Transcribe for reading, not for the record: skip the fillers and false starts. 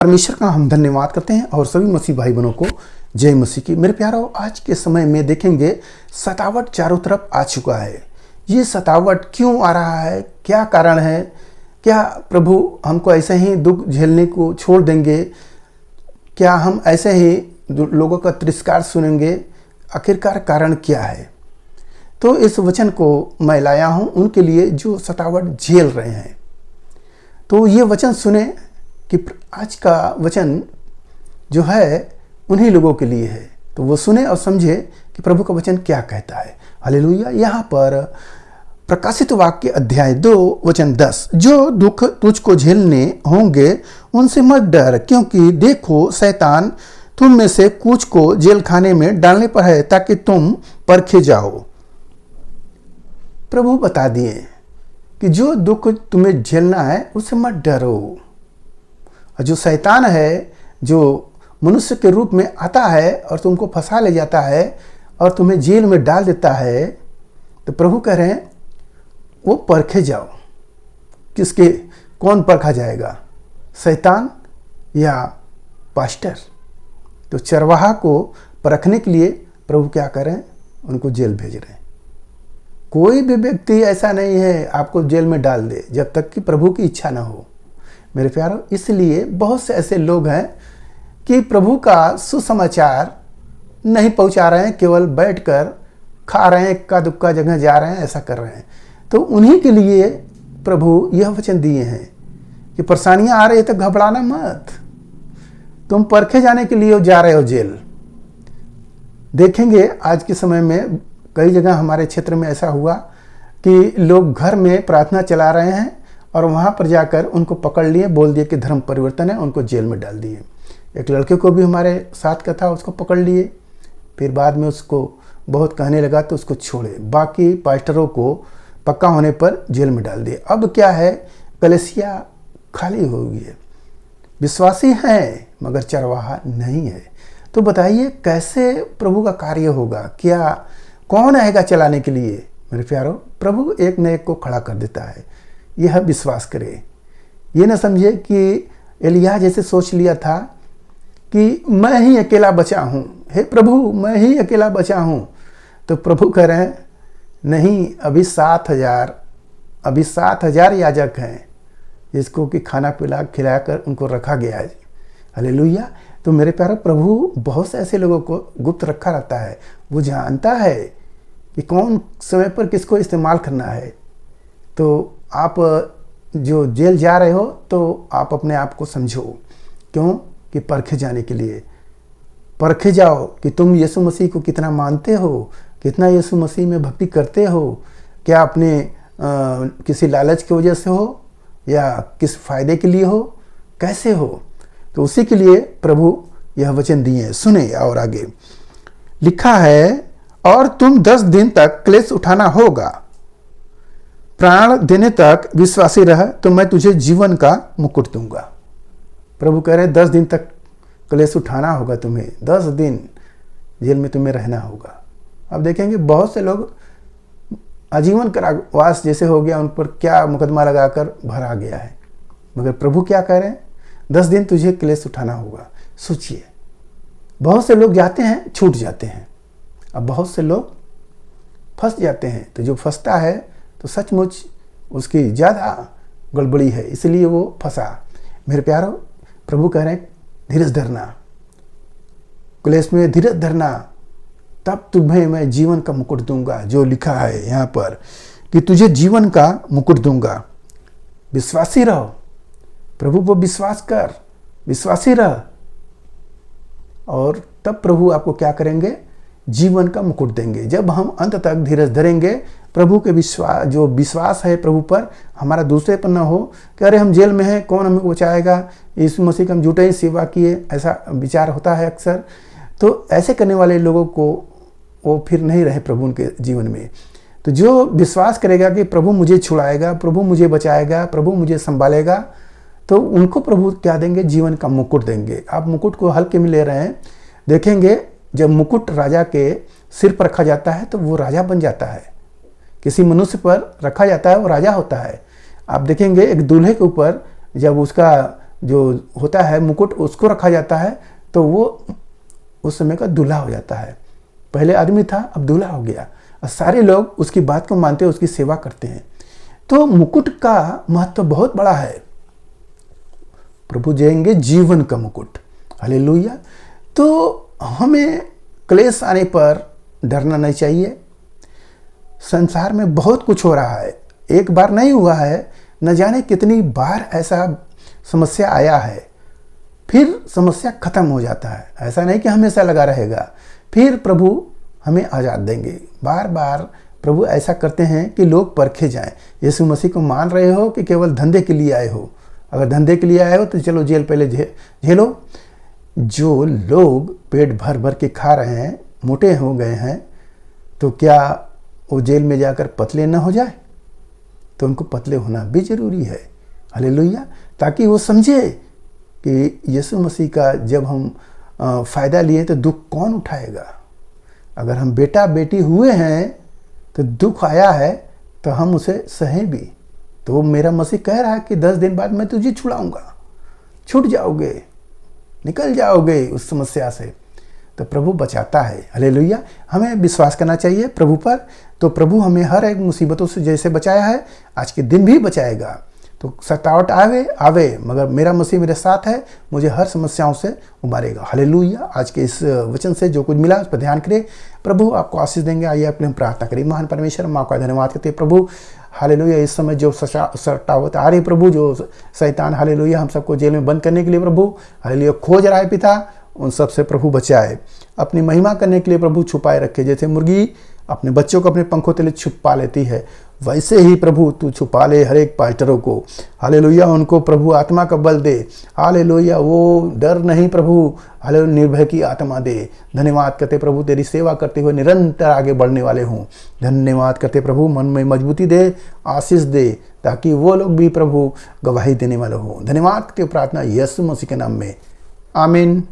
परमेश्वर का हम धन्यवाद करते हैं और सभी मसीह भाई बहनों को जय मसीह की। मेरे प्यारों, आज के समय में देखेंगे सतावट चारों तरफ आ चुका है। ये सतावट क्यों आ रहा है, क्या कारण है? क्या प्रभु हमको ऐसे ही दुख झेलने को छोड़ देंगे? क्या हम ऐसे ही लोगों का तिरस्कार सुनेंगे? आखिरकार कारण क्या है? तो इस वचन को मैं लाया हूं उनके लिए जो सतावट झेल रहे हैं। तो ये वचन सुने कि आज का वचन जो है उन्हीं लोगों के लिए है। तो वो सुने और समझे कि प्रभु का वचन क्या कहता है। हालेलुया। यहाँ पर प्रकाशित वाक्य अध्याय 2 वचन 10, जो दुख तुझको झेलने होंगे उनसे मत डर, क्योंकि देखो शैतान तुम में से कुछ को जेल खाने में डालने पर है, ताकि तुम परखे जाओ। प्रभु बता दिए कि जो दुख तुम्हें झेलना है उससे मत डरो। और जो शैतान है, जो मनुष्य के रूप में आता है और तुमको फंसा ले जाता है और तुम्हें जेल में डाल देता है, तो प्रभु कह रहे हैं वो परखे जाओ। किसके, कौन परखा जाएगा, शैतान या पास्टर? तो चरवाहा को परखने के लिए प्रभु क्या करें, उनको जेल भेज रहे हैं। कोई भी व्यक्ति ऐसा नहीं है आपको जेल में डाल दे जब तक कि प्रभु की इच्छा ना हो। मेरे प्यारों, इसलिए बहुत से ऐसे लोग हैं कि प्रभु का सुसमाचार नहीं पहुंचा रहे हैं, केवल बैठकर खा रहे हैं, इक्का दुक्का जगह जा रहे हैं, ऐसा कर रहे हैं। तो उन्हीं के लिए प्रभु यह वचन दिए हैं कि परेशानियां आ रही है तो घबराना मत, तुम परखे जाने के लिए जा रहे हो जेल। देखेंगे आज के समय में कई जगह हमारे क्षेत्र में ऐसा हुआ कि लोग घर में प्रार्थना चला रहे हैं और वहाँ पर जाकर उनको पकड़ लिए, बोल दिए कि धर्म परिवर्तन है, उनको जेल में डाल दिए। एक लड़के को भी हमारे साथ का था, उसको पकड़ लिए, फिर बाद में उसको बहुत कहने लगा तो उसको छोड़े। बाकी पास्टरों को पक्का होने पर जेल में डाल दिए। अब क्या है, कलीसिया खाली हो गई है, विश्वासी हैं मगर चरवाहा नहीं है। तो बताइए कैसे प्रभु का कार्य होगा? क्या कौन आएगा चलाने के लिए? मेरे प्यारों, प्रभु एक न एक को खड़ा कर देता है, यह विश्वास करे। ये ना समझे कि एलिया जैसे सोच लिया था कि मैं ही अकेला बचा हूँ, हे प्रभु मैं ही अकेला बचा हूँ। तो प्रभु कह रहे हैं नहीं, अभी 7,000 याजक हैं जिसको कि खाना पिला खिलाकर उनको रखा गया है। हालेलुया। तो मेरे प्यारे, प्रभु बहुत से ऐसे लोगों को गुप्त रखा रहता है। वो जानता है कि कौन समय पर किसको इस्तेमाल करना है। तो आप जो जेल जा रहे हो तो आप अपने आप को समझो, क्यों कि परखे जाने के लिए। परखे जाओ कि तुम यीशु मसीह को कितना मानते हो, कितना यीशु मसीह में भक्ति करते हो। क्या अपने किसी लालच की वजह से हो या किस फायदे के लिए हो, कैसे हो? तो उसी के लिए प्रभु यह वचन दिए। सुने और आगे लिखा है, और तुम 10 दिन तक क्लेश उठाना होगा, प्राण देने तक विश्वासी रह तो मैं तुझे जीवन का मुकुट दूंगा। प्रभु कह रहे 10 दिन तक क्लेश उठाना होगा, तुम्हें 10 दिन जेल में तुम्हें रहना होगा। अब देखेंगे बहुत से लोग आजीवन कारावास जैसे हो गया, उन पर क्या मुकदमा लगाकर भरा गया है। मगर प्रभु क्या कह रहे हैं, 10 दिन तुझे क्लेश उठाना होगा। सोचिए, बहुत से लोग जाते हैं, छूट जाते हैं। अब बहुत से लोग फंस जाते हैं। तो जो फंसता है तो सचमुच उसकी ज़्यादा गड़बड़ी है, इसलिए वो फंसा। मेरे प्यारों, प्रभु कह रहे हैं धीरज धरना, क्लेश में धीरज धरना, तब तुम्हें मैं जीवन का मुकुट दूंगा। जो लिखा है यहाँ पर कि तुझे जीवन का मुकुट दूंगा। विश्वासी रहो, प्रभु को विश्वास कर, विश्वासी रह, और तब प्रभु आपको क्या करेंगे, जीवन का मुकुट देंगे। जब हम अंत तक धीरज धरेंगे, प्रभु के विश्वास है प्रभु पर, हमारा दूसरे पर न हो कि अरे हम जेल में हैं, कौन हमें बचाएगा, यीशु मसीह का हम झूठे ही सेवा किए, ऐसा विचार होता है अक्सर। तो ऐसे करने वाले लोगों को वो फिर नहीं रहे प्रभु उनके जीवन में। तो जो विश्वास करेगा कि प्रभु मुझे छुड़ाएगा, प्रभु मुझे बचाएगा, प्रभु मुझे संभालेगा, तो उनको प्रभु क्या देंगे, जीवन का मुकुट देंगे। आप मुकुट को हल्के में ले रहे हैं। देखेंगे जब मुकुट राजा के सिर पर रखा जाता है तो वो राजा बन जाता है। किसी मनुष्य पर रखा जाता है वो राजा होता है। आप देखेंगे एक दूल्हे के ऊपर जब उसका जो होता है मुकुट उसको रखा जाता है, तो वो उस समय का दूल्हा हो जाता है। पहले आदमी था, अब दूल्हा हो गया, और सारे लोग उसकी बात को मानते हैं, उसकी सेवा करते हैं। तो मुकुट का महत्व बहुत बड़ा है। प्रभु देंगे जीवन का मुकुट, हालेलुया। तो हमें क्लेश आने पर डरना नहीं चाहिए। संसार में बहुत कुछ हो रहा है, एक बार नहीं हुआ है, न जाने कितनी बार ऐसा समस्या आया है, फिर समस्या खत्म हो जाता है। ऐसा नहीं कि हमेशा लगा रहेगा, फिर प्रभु हमें आज़ाद देंगे। बार बार प्रभु ऐसा करते हैं कि लोग परखे जाएं। यीशु मसीह को मान रहे हो कि केवल धंधे के लिए आए हो? अगर धंधे के लिए आए हो तो चलो जेल पहले झेलो। जो लोग पेट भर भर के खा रहे हैं, मोटे हो गए हैं, तो क्या वो जेल में जाकर पतले ना हो जाए? तो उनको पतले होना भी जरूरी है, हालेलुया, ताकि वो समझे कि यीशु मसीह का जब हम फ़ायदा लिए तो दुख कौन उठाएगा। अगर हम बेटा बेटी हुए हैं तो दुख आया है तो हम उसे सहें भी। तो मेरा मसीह कह रहा है कि 10 दिन बाद मैं तुझे छुड़ाऊंगा, छूट जाओगे, निकल जाओगे उस समस्या से। तो प्रभु बचाता है, हालेलुया। हमें विश्वास करना चाहिए प्रभु पर। तो प्रभु हमें हर एक मुसीबतों से जैसे बचाया है, आज के दिन भी बचाएगा। तो सतावट आवे मगर मेरा मसीह मेरे साथ है, मुझे हर समस्याओं से उबारेगा, हालेलुया। आज के इस वचन से जो कुछ मिला उस पर ध्यान करें। प्रभु आपको आशीष देंगे। आइए अपने हम प्रार्थना करें। महान परमेश्वर, माँ का धन्यवाद करते प्रभु, हालेलुया। इस समय जो सतावट आ रही प्रभु, जो शैतान हालेलुया हम सबको जेल में बंद करने के लिए प्रभु हालेलुया खोज रहा है पिता, उन सब से प्रभु बचाए। अपनी महिमा करने के लिए प्रभु छुपाए रखे। जैसे मुर्गी अपने बच्चों को अपने पंखों तले छुपा लेती है, वैसे ही प्रभु तू छुपा ले हर एक पास्टरों को, हालेलुया। उनको प्रभु आत्मा का बल दे, हालेलुया। वो डर नहीं प्रभु, हालेलुया, निर्भय की आत्मा दे। धन्यवाद करते प्रभु, तेरी सेवा करते हुए निरंतर आगे बढ़ने वाले हों। धन्यवाद करते प्रभु, मन में मजबूती दे, आशीष दे, ताकि वो लोग भी प्रभु गवाही देने वाले हों। धन्यवाद करते प्रार्थना यीशु मसीह के नाम में, आमीन।